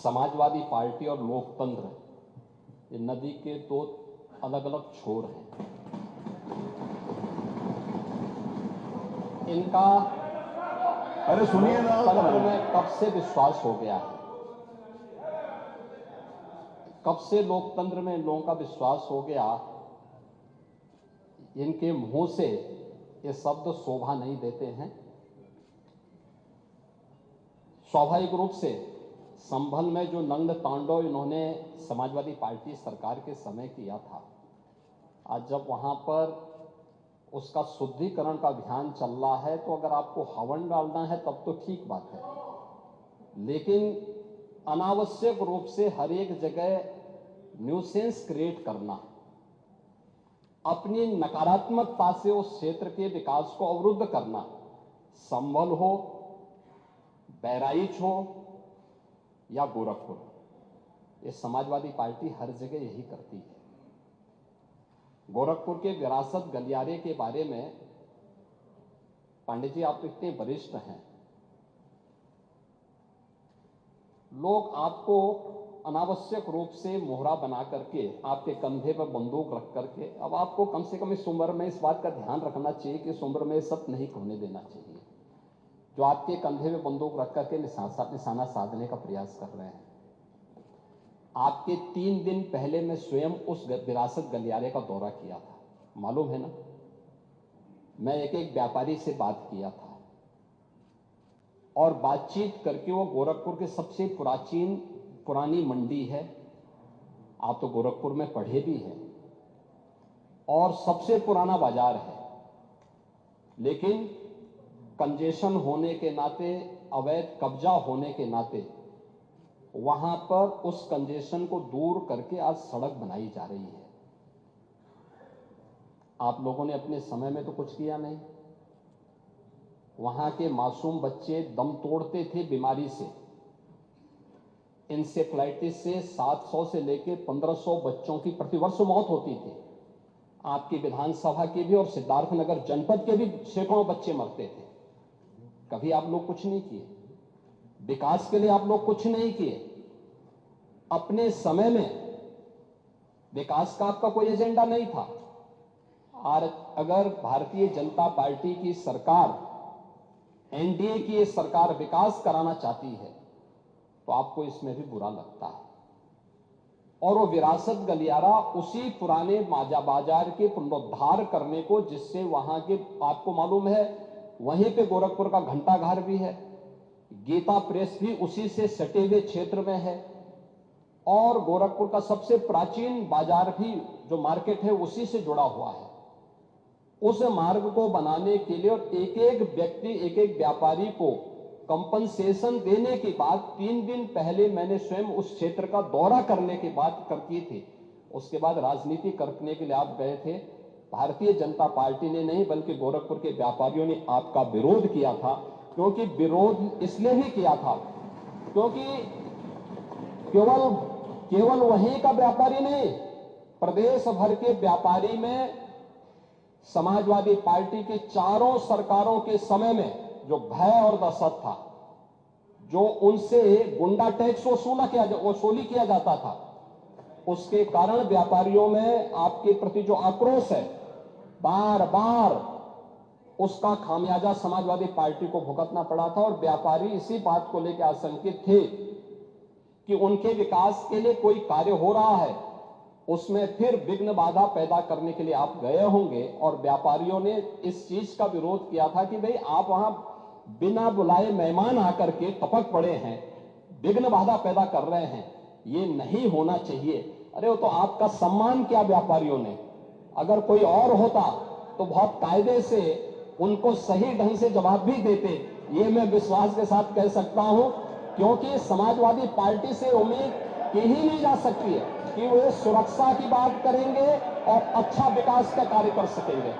Samajwadi party और लोकतंत्र ये नदी के दो अलग अलग छोर हैं। इनका अरे सुनिए ना, लोकतंत्र में कब से विश्वास हो गया है, कब से लोकतंत्र में इन लोगों का विश्वास हो गया, इनके मुंह से ये शब्द शोभा नहीं देते हैं। स्वाभाविक रूप से संभल में जो नग्न तांडव इन्होंने समाजवादी पार्टी सरकार के समय किया था, आज जब वहां पर उसका शुद्धिकरण का अभियान चल रहा है, तो अगर आपको हवन डालना है तब तो ठीक बात है, लेकिन अनावश्यक रूप से हर एक जगह न्यूसेंस क्रिएट करना, अपनी नकारात्मकता से उस क्षेत्र के विकास को अवरुद्ध करना, संभल हो, बहराइच हो या गोरखपुर, ये समाजवादी पार्टी हर जगह यही करती है। गोरखपुर के विरासत गलियारे के बारे में पांडे जी आप इतने वरिष्ठ हैं, लोग आपको अनावश्यक रूप से मोहरा बना करके आपके कंधे पर बंदूक रख करके, अब आपको कम से कम इस उम्र में इस बात का ध्यान रखना चाहिए कि इस उम्र में सब नहीं होने देना चाहिए, जो आपके कंधे में बंदूक रख करके निशाना साधने का प्रयास कर रहे हैं। आपके 3 दिन पहले मैं स्वयं उस विरासत गलियारे का दौरा किया था, मालूम है ना। मैं एक व्यापारी से बात किया था और बातचीत करके, वो गोरखपुर के सबसे पुरानी मंडी है, आप तो गोरखपुर में पढ़े भी हैं, और सबसे पुराना बाजार है, लेकिन कंजेशन होने के नाते, अवैध कब्जा होने के नाते वहां पर उस कंजेशन को दूर करके आज सड़क बनाई जा रही है। आप लोगों ने अपने समय में तो कुछ किया नहीं। वहां के मासूम बच्चे दम तोड़ते थे बीमारी से, इंसेफ्लाइटिस से 700 से लेकर 1500 बच्चों की प्रतिवर्ष मौत होती थी। आपकी विधानसभा के भी और सिद्धार्थनगर जनपद के भी सैकड़ों बच्चे मरते थे। कभी आप लोग कुछ नहीं किए, विकास के लिए आप लोग कुछ नहीं किए। अपने समय में विकास का आपका कोई एजेंडा नहीं था। और अगर भारतीय जनता पार्टी की सरकार, एनडीए की ये सरकार विकास कराना चाहती है, तो आपको इसमें भी बुरा लगता है। और वो विरासत गलियारा उसी पुराने बाजार के पुनरुद्धार करने को, जिससे वहां के, आपको मालूम है, वहीं पे गोरखपुर का घंटाघर भी है, गीता प्रेस भी उसी से सटे हुए क्षेत्र में है, और गोरखपुर का सबसे प्राचीन बाजार भी जो मार्केट है उसी से जुड़ा हुआ है। उस मार्ग को बनाने के लिए और एक एक व्यक्ति, एक एक व्यापारी को कंपनसेशन देने के बाद 3 दिन पहले मैंने स्वयं उस क्षेत्र का दौरा करने की बात की थी। उसके बाद राजनीति करने के लिए आप गए थे। भारतीय जनता पार्टी ने नहीं, बल्कि गोरखपुर के व्यापारियों ने आपका विरोध किया था। क्योंकि विरोध इसलिए भी किया था क्योंकि केवल वहीं का व्यापारी नहीं, प्रदेश भर के व्यापारी में समाजवादी पार्टी की चारों सरकारों के समय में जो भय और दहशत था, जो उनसे गुंडा टैक्स वसूली किया जाता था, उसके कारण व्यापारियों में आपके प्रति जो आक्रोश है, बार बार उसका खामियाजा समाजवादी पार्टी को भुगतना पड़ा था। और व्यापारी इसी बात को लेकर आशंकित थे कि उनके विकास के लिए कोई कार्य हो रहा है, उसमें फिर विघ्न बाधा पैदा करने के लिए आप गए होंगे। और व्यापारियों ने इस चीज का विरोध किया था कि भाई आप वहां बिना बुलाए मेहमान आकर के टपक पड़े हैं, विघ्न बाधा पैदा कर रहे हैं, ये नहीं होना चाहिए। अरे वो तो आपका सम्मान किया व्यापारियों ने। अगर कोई और होता तो बहुत कायदे से उनको सही ढंग से जवाब भी देते, ये मैं विश्वास के साथ कह सकता हूं, क्योंकि समाजवादी पार्टी से उम्मीद की ही नहीं जा सकती है कि वे सुरक्षा की बात करेंगे और अच्छा विकास का कार्य कर सकेंगे।